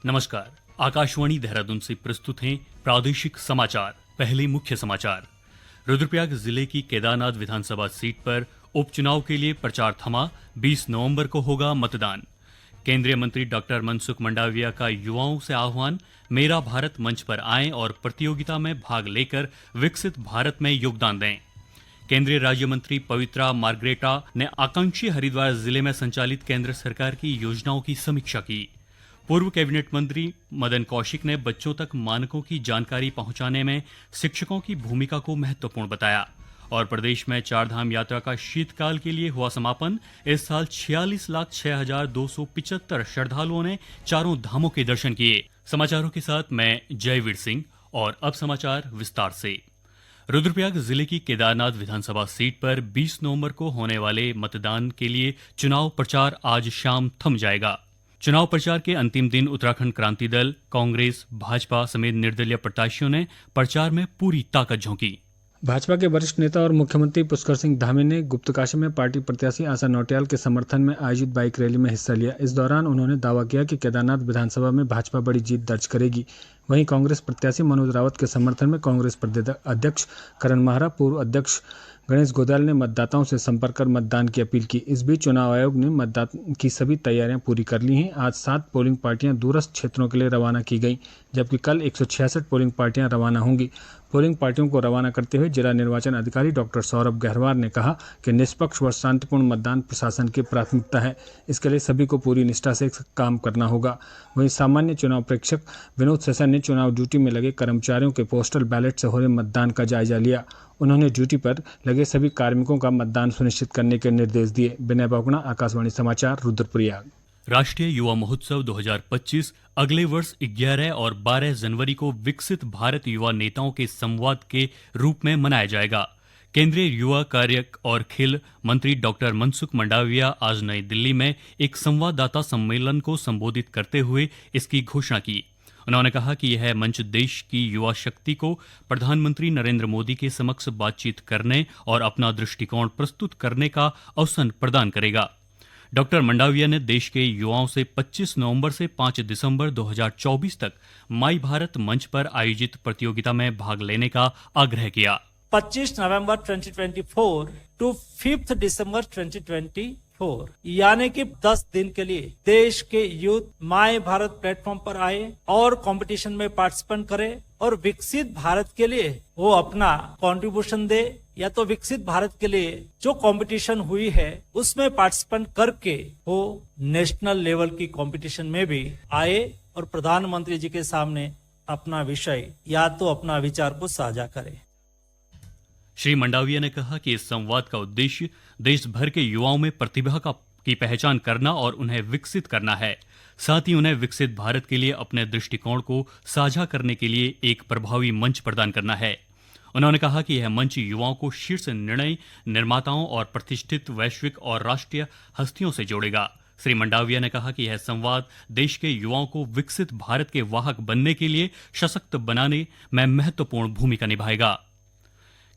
नमस्कार। आकाशवाणी देहरादून से प्रस्तुत हैं प्रादेशिक समाचार। पहले मुख्य समाचार। रुद्रप्रयाग जिले की केदारनाथ विधानसभा सीट पर उपचुनाव के लिए प्रचार थमा। 20 नवंबर को होगा मतदान। केंद्रीय मंत्री डॉक्टर मनसुख मंडाविया का युवाओं से आह्वान, मेरा भारत मंच पर आएं और प्रतियोगिता में भाग लेकर विकसित भारत में योगदान दें। केंद्रीय राज्य मंत्री पवित्रा मार्ग्रेटा ने आकांक्षी हरिद्वार जिले में संचालित केंद्र सरकार की योजनाओं की समीक्षा की। पूर्व कैबिनेट मंत्री मदन कौशिक ने बच्चों तक मानकों की जानकारी पहुंचाने में शिक्षकों की भूमिका को महत्वपूर्ण बताया। और प्रदेश में चारधाम यात्रा का शीतकाल के लिए हुआ समापन। इस साल 46,06,275 श्रद्धालुओं ने चारों धामों के दर्शन किए। समाचारों के साथ मैं जयवीर सिंह और अब समाचार विस्तार से। रुद्रप्रयाग जिले की केदारनाथ विधानसभा सीट पर 20 नवंबर को होने वाले मतदान के लिए चुनाव प्रचार आज शाम थम जाएगा। चुनाव प्रचार के अंतिम दिन उत्तराखंड क्रांति दल, कांग्रेस, भाजपा समेत निर्दलीय प्रत्याशियों ने प्रचार में पूरी ताकत झोंकी। भाजपा के वरिष्ठ नेता और मुख्यमंत्री पुष्कर सिंह धामी ने गुप्तकाशी में पार्टी प्रत्याशी आशा नौटियाल के समर्थन में आयोजित बाइक रैली में हिस्सा लिया। इस दौरान उन्होंने दावा किया कि केदारनाथ विधानसभा में भाजपा बड़ी जीत दर्ज करेगी। वहीं कांग्रेस प्रत्याशी मनोज रावत के समर्थन में कांग्रेस प्रदेश अध्यक्ष करण माहरा, पूर्व अध्यक्ष गणेश गोदाल ने मतदाताओं से संपर्क कर मतदान की अपील की। इस बीच चुनाव आयोग ने मतदान की सभी तैयारियां पूरी कर ली हैं। आज 7 पोलिंग पार्टियां दूरस्थ क्षेत्रों के लिए रवाना की गई, जबकि कल 166 पोलिंग पार्टियां रवाना होंगी। पोलिंग पार्टियों को रवाना करते हुए जिला निर्वाचन अधिकारी डॉक्टर सौरभ गहरवार ने कहा कि निष्पक्ष व शांतिपूर्ण मतदान प्रशासन की प्राथमिकता है। इसके लिए सभी को पूरी निष्ठा से काम करना होगा। वहीं सामान्य चुनाव प्रेक्षक विनोद सेशन ने चुनाव ड्यूटी में लगे कर्मचारियों के पोस्टल बैलेट से हो रहे मतदान का जायजा लिया। उन्होंने ड्यूटी पर लगे सभी कार्मिकों का मतदान सुनिश्चित करने के निर्देश दिए। विनय बागुणा, आकाशवाणी समाचार, रुद्रप्रयाग। राष्ट्रीय युवा महोत्सव 2025 अगले वर्ष 11 और 12 जनवरी को विकसित भारत युवा नेताओं के संवाद के रूप में मनाया जाएगा। केंद्रीय युवा कार्य और खेल मंत्री डॉक्टर मनसुख मंडाविया आज नई दिल्ली में एक संवाददाता सम्मेलन को संबोधित करते हुए इसकी घोषणा की। उन्होंने कहा कि यह मंच देश की युवा शक्ति को प्रधानमंत्री नरेंद्र मोदी के समक्ष बातचीत करने और अपना दृष्टिकोण प्रस्तुत करने का अवसर प्रदान करेगा। डॉक्टर मंडाविया ने देश के युवाओं से 25 नवंबर से 5 दिसंबर 2024 तक माई भारत मंच पर आयोजित प्रतियोगिता में भाग लेने का आग्रह किया। 25 नवंबर 2024 टू 5 दिसंबर 2024 यानी कि 10 दिन के लिए देश के यूथ माय भारत प्लेटफॉर्म पर आए और कंपटीशन में पार्टिसिपेट करे और विकसित भारत के लिए वो अपना कंट्रीब्यूशन दे, या तो विकसित भारत के लिए जो कंपटीशन हुई है उसमें पार्टिसिपेट करके वो नेशनल लेवल की कंपटीशन में भी आए और प्रधानमंत्री जी के सामने अपना विषय या तो अपना विचार को साझा करे। श्री मंडाविया ने कहा कि इस संवाद का उद्देश्य देश भर के युवाओं में प्रतिभा की पहचान करना और उन्हें विकसित करना है। साथ ही उन्हें विकसित भारत के लिए अपने दृष्टिकोण को साझा करने के लिए एक प्रभावी मंच प्रदान करना है। उन्होंने कहा कि यह मंच युवाओं को शीर्ष निर्णय निर्माताओं और प्रतिष्ठित वैश्विक और राष्ट्रीय हस्तियों से जोड़ेगा। श्री मंडाविया ने कहा कि यह संवाद देश के युवाओं को विकसित भारत के वाहक बनने के लिए सशक्त बनाने में महत्वपूर्ण भूमिका निभाएगा।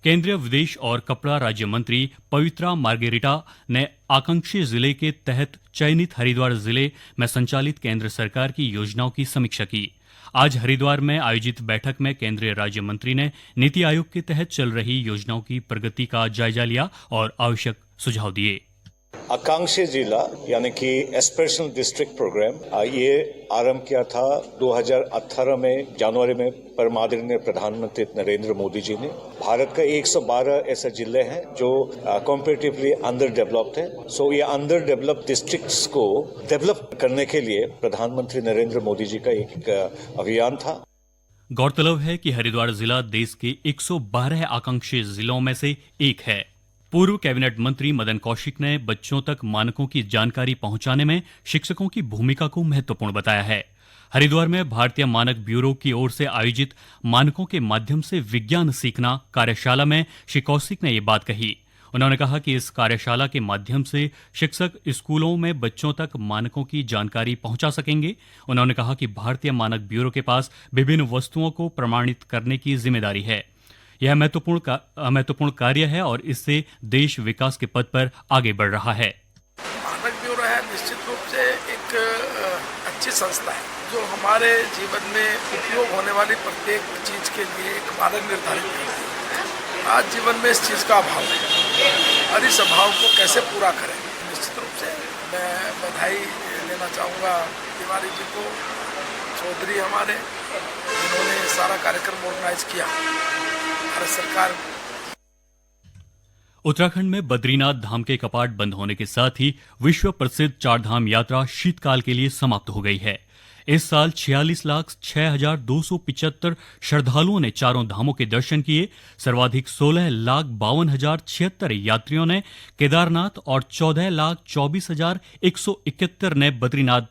केंद्रीय विदेश और कपड़ा राज्य मंत्री पवित्रा मार्गेरिटा ने आकांक्षी जिले के तहत चयनित हरिद्वार जिले में संचालित केंद्र सरकार की योजनाओं की समीक्षा की। आज हरिद्वार में आयोजित बैठक में केंद्रीय राज्य मंत्री ने नीति आयोग के तहत चल रही योजनाओं की प्रगति का जायजा लिया और आवश्यक सुझाव दिए। आकांक्षी जिला यानी कि एस्पिरेशनल डिस्ट्रिक्ट प्रोग्राम ये आरंभ किया था 2018 में जनवरी में परमादरणीय प्रधानमंत्री नरेंद्र मोदी जी ने। भारत का 112 ऐसे जिले हैं जो कॉम्पेरेटिवली अंडर डेवलप्ड है। सो ये अंडर डेवलप्ड डिस्ट्रिक्ट्स को डेवलप करने के लिए प्रधानमंत्री नरेंद्र मोदी जी का एक अभियान था। गौरतलब है कि हरिद्वार जिला देश के 112 आकांक्षी जिलों में से एक है। पूर्व कैबिनेट मंत्री मदन कौशिक ने बच्चों तक मानकों की जानकारी पहुंचाने में शिक्षकों की भूमिका को महत्वपूर्ण बताया है। हरिद्वार में भारतीय मानक ब्यूरो की ओर से आयोजित मानकों के माध्यम से विज्ञान सीखना कार्यशाला में श्री कौशिक ने ये बात कही। उन्होंने कहा कि इस कार्यशाला के माध्यम से शिक्षक स्कूलों में बच्चों तक मानकों की जानकारी पहुंचा सकेंगे। उन्होंने कहा कि भारतीय मानक ब्यूरो के पास विभिन्न वस्तुओं को प्रमाणित करने की जिम्मेदारी है। यह महत्वपूर्ण कार्य है और इससे देश विकास के पथ पर आगे बढ़ रहा है। मानक ब्यूरो है निश्चित रूप से एक अच्छी संस्था है जो हमारे जीवन में उपयोग होने वाली प्रत्येक चीज के लिए एक मानक निर्धारित करती है। आज जीवन में इस चीज का अभाव है और इस अभाव को कैसे पूरा करें। निश्चित रूप से मैं बधाई देना चाहूँगा तिवारी जी को, चौधरी हमारे, जिन्होंने सारा कार्यक्रम ऑर्गेनाइज किया। भारत सरकार उत्तराखंड में बद्रीनाथ धाम के कपाट बंद होने के साथ ही विश्व प्रसिद्ध चारधाम यात्रा शीतकाल के लिए समाप्त हो गई है। इस साल 46,06,275 श्रद्धालुओं ने चारों धामों के दर्शन किए। सर्वाधिक 16,52,076 यात्रियों ने केदारनाथ और 14,24,171 ने बद्रीनाथ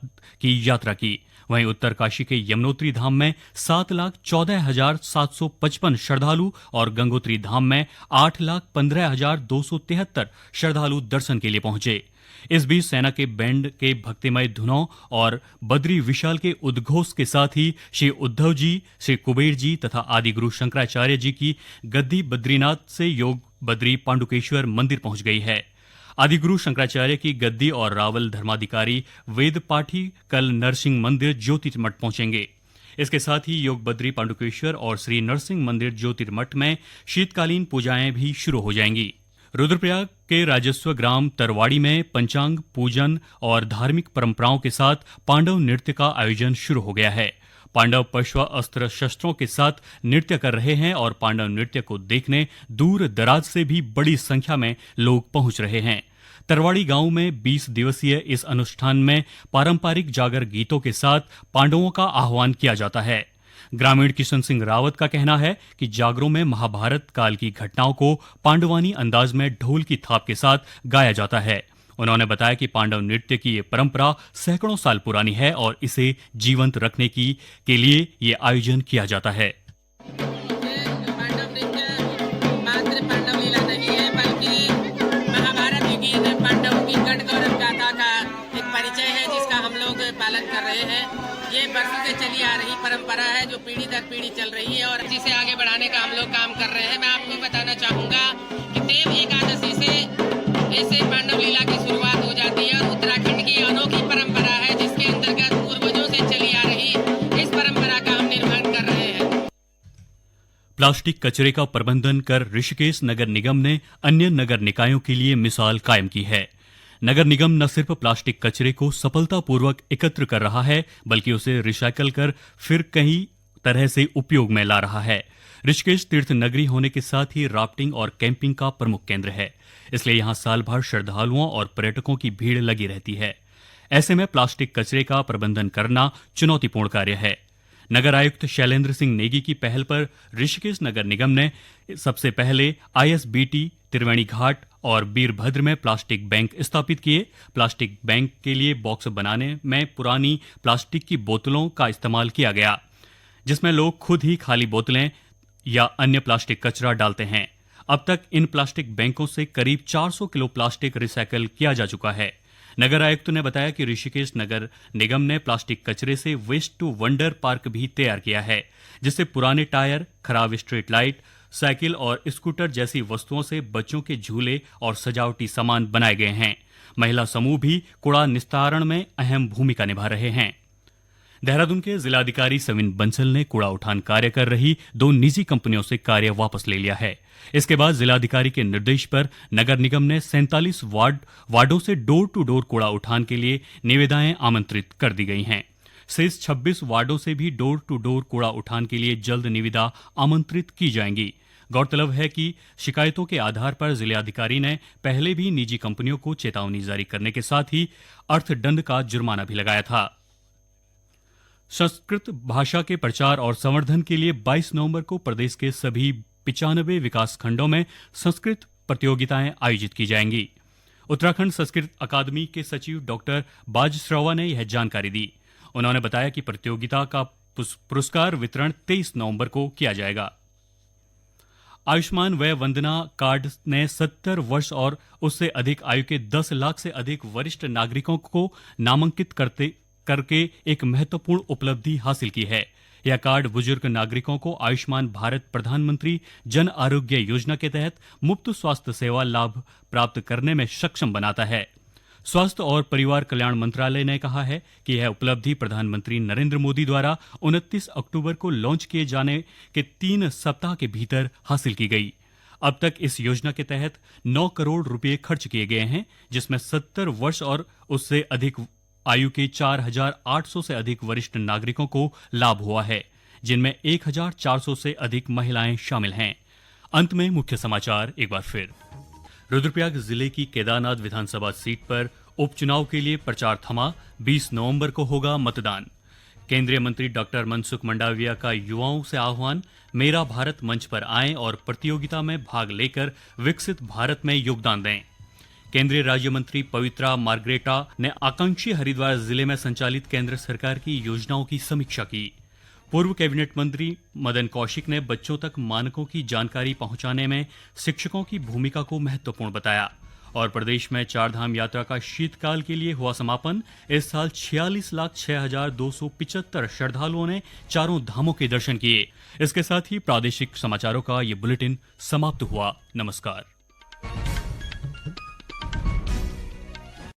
की यात्रा की। वहीं उत्तरकाशी के यमुनोत्री धाम में 7,14,755 श्रद्धालु और गंगोत्री धाम में 8,15,273 श्रद्धालु दर्शन के लिए पहुंचे। इस बीच सेना के बैंड के भक्तिमय धुनों और बद्री विशाल के उद्घोष के साथ ही श्री उद्धव जी, श्री कुबेर जी तथा आदि गुरु शंकराचार्य जी की गद्दी बद्रीनाथ से योग बद्री पांडुकेश्वर मंदिर पहुंच गई है। आदिगुरु शंकराचार्य की गद्दी और रावल धर्माधिकारी वेद पाठी कल नरसिंह मंदिर ज्योतिर्मठ पहुंचेंगे। इसके साथ ही योग बद्री पांडुकेश्वर और श्री नरसिंह मंदिर ज्योतिर्मठ में शीतकालीन पूजाएं भी शुरू हो जाएंगी। रुद्रप्रयाग के राजस्व ग्राम तरवाड़ी में पंचांग पूजन और धार्मिक परंपराओं के साथ पांडव नृत्य का आयोजन शुरू हो गया है। पांडव पश्व अस्त्र शस्त्रों के साथ नृत्य कर रहे हैं और पांडव नृत्य को देखने दूर दराज से भी बड़ी संख्या में लोग पहुंच रहे हैं। तरवाड़ी गांव में 20 दिवसीय इस अनुष्ठान में पारंपरिक जागर गीतों के साथ पांडवों का आह्वान किया जाता है। ग्रामीण किशन सिंह रावत का कहना है कि जागरों में महाभारत काल की घटनाओं को पांडवानी अंदाज में ढोल की थाप के साथ गाया जाता है। उन्होंने बताया कि पांडव नृत्य की ये परंपरा सैकड़ों साल पुरानी है और इसे जीवंत रखने के लिए ये आयोजन किया जाता है। पांडव नृत्य मात्र पांडव लीला नहीं है, बल्कि महाभारत युगीन पांडवों की गढ़ गौरव गाथा का एक परिचय है, जिसका हम लोग पालन कर रहे हैं। ये बरसों से चली आ रही परंपरा है, जो पीढ़ी दर पीढ़ी चल रही है और जिसे आगे बढ़ाने का हम लोग काम कर रहे हैं। मैं आपको बताना चाहूँगा कि देव एकादशी से ऐसे पांडव लीला की शुरुआत हो जाती है और उत्तराखंड की अनोखी परंपरा है, जिसके अंतर्गत पूर्वजों से चली आ रही इस परंपरा का हम निर्वहन कर रहे हैं। प्लास्टिक कचरे का प्रबंधन कर ऋषिकेश नगर निगम ने अन्य नगर निकायों के लिए मिसाल कायम की है। नगर निगम न सिर्फ प्लास्टिक कचरे को सफलतापूर्वक एकत्र कर रहा है, बल्कि उसे रिसाइकल कर फिर कई तरह से उपयोग में ला रहा है। ऋषिकेश तीर्थ नगरी होने के साथ ही राफ्टिंग और कैंपिंग का प्रमुख केंद्र है, इसलिए यहां साल भर श्रद्धालुओं और पर्यटकों की भीड़ लगी रहती है। ऐसे में प्लास्टिक कचरे का प्रबंधन करना चुनौतीपूर्ण कार्य है। नगर आयुक्त शैलेंद्र सिंह नेगी की पहल पर ऋषिकेश नगर निगम ने सबसे पहले ISBT, त्रिवेणी घाट और वीरभद्र में प्लास्टिक बैंक स्थापित किए। प्लास्टिक बैंक के लिए बॉक्स बनाने में पुरानी प्लास्टिक की बोतलों का इस्तेमाल किया गया, जिसमें लोग खुद ही खाली बोतलें या अन्य प्लास्टिक कचरा डालते हैं। अब तक इन प्लास्टिक बैंकों से करीब 400 किलो प्लास्टिक रिसाइकल किया जा चुका है। नगर आयुक्त ने बताया कि ऋषिकेश नगर निगम ने प्लास्टिक कचरे से वेस्ट टू वंडर पार्क भी तैयार किया है, जिससे पुराने टायर, खराब स्ट्रीट लाइट, साइकिल और स्कूटर जैसी वस्तुओं से बच्चों के झूले और सजावटी सामान बनाए गए हैं। महिला समूह भी कूड़ा निस्तारण में अहम भूमिका निभा रहे हैं। देहरादून के जिलाधिकारी सविन बंसल ने कूड़ा उठान कार्य कर रही 2 निजी कंपनियों से कार्य वापस ले लिया है। इसके बाद जिलाधिकारी के निर्देश पर नगर निगम ने 47 वार्डों से डोर टू डोर कूड़ा उठान के लिए निविदाएं आमंत्रित कर दी गई हैं। शेष 26 वार्डों से भी डोर टू डोर कूड़ा उठान के लिए जल्द निविदा आमंत्रित की जाएंगी। गौरतलब है कि शिकायतों के आधार पर जिलाधिकारी ने पहले भी निजी कंपनियों को चेतावनी जारी करने के साथ ही अर्थदंड का जुर्माना भी लगाया था। संस्कृत भाषा के प्रचार और संवर्धन के लिए 22 नवंबर को प्रदेश के सभी 95 विकास खंडों में संस्कृत प्रतियोगिताएं आयोजित की जाएंगी। उत्तराखंड संस्कृत अकादमी के सचिव डॉक्टर बाजश्रवा ने यह जानकारी दी। उन्होंने बताया कि प्रतियोगिता का पुरस्कार वितरण 23 नवंबर को किया जाएगा। आयुष्मान वय वंदना कार्ड ने 70 वर्ष और उससे अधिक आयु के 10 लाख से अधिक वरिष्ठ नागरिकों को नामांकित करके एक महत्वपूर्ण उपलब्धि हासिल की है। यह कार्ड बुजुर्ग नागरिकों को आयुष्मान भारत प्रधानमंत्री जन आरोग्य योजना के तहत मुफ्त स्वास्थ्य सेवा लाभ प्राप्त करने में सक्षम बनाता है। स्वास्थ्य और परिवार कल्याण मंत्रालय ने कहा है कि यह उपलब्धि प्रधानमंत्री नरेंद्र मोदी द्वारा 29 अक्टूबर को लॉन्च किए जाने के 3 सप्ताह के भीतर हासिल की गई। अब तक इस योजना के तहत 9 करोड़ रुपए खर्च किए गए हैं, जिसमें 70 वर्ष और उससे अधिक आयु के 4,800 से अधिक वरिष्ठ नागरिकों को लाभ हुआ है, जिनमें 1,400 से अधिक महिलाएं शामिल हैं। अंत में मुख्य समाचार एक बार फिर। रुद्रप्रयाग जिले की केदारनाथ विधानसभा सीट पर उपचुनाव के लिए प्रचार थमा। 20 नवंबर को होगा मतदान। केंद्रीय मंत्री डॉक्टर मनसुख मंडाविया का युवाओं से आह्वान, मेरा भारत मंच पर आएं और प्रतियोगिता में भाग लेकर विकसित भारत में योगदान दें। केंद्रीय राज्य मंत्री पवित्रा मार्ग्रेटा ने आकांक्षी हरिद्वार जिले में संचालित केंद्र सरकार की योजनाओं की समीक्षा की। पूर्व कैबिनेट मंत्री मदन कौशिक ने बच्चों तक मानकों की जानकारी पहुंचाने में शिक्षकों की भूमिका को महत्वपूर्ण बताया। और प्रदेश में चारधाम यात्रा का शीतकाल के लिए हुआ समापन। इस साल 46,06,275 श्रद्धालुओं ने चारों धामों के दर्शन किए। इसके साथ ही प्रादेशिक समाचारों का ये बुलेटिन समाप्त हुआ। नमस्कार।